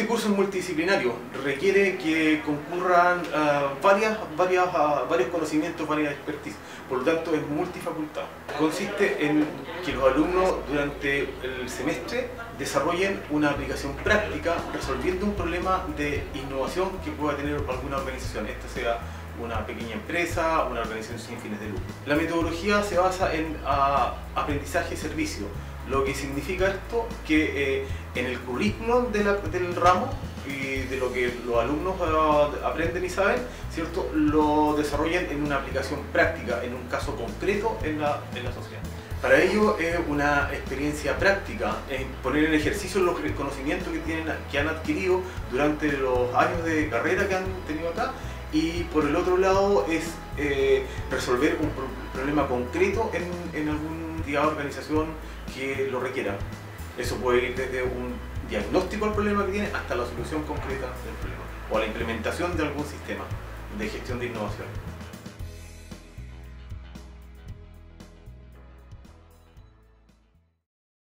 Este curso es multidisciplinario, requiere que concurran varios conocimientos, varias expertise, por lo tanto es multifacultad. Consiste en que los alumnos durante el semestre desarrollen una aplicación práctica resolviendo un problema de innovación que pueda tener alguna organización, esta sea una pequeña empresa, una organización sin fines de lucro. La metodología se basa en aprendizaje-servicio, lo que significa esto que en el currículum del ramo y de lo que los alumnos aprenden y saben, ¿cierto?, lo desarrollan en una aplicación práctica, en un caso concreto en la sociedad. Para ello es una experiencia práctica, poner en ejercicio los conocimientos que han adquirido durante los años de carrera que han tenido acá, y por el otro lado es resolver un problema concreto en alguna entidad o organización que lo requiera. Eso puede ir desde un diagnóstico al problema que tiene hasta la solución concreta del problema o la implementación de algún sistema de gestión de innovación.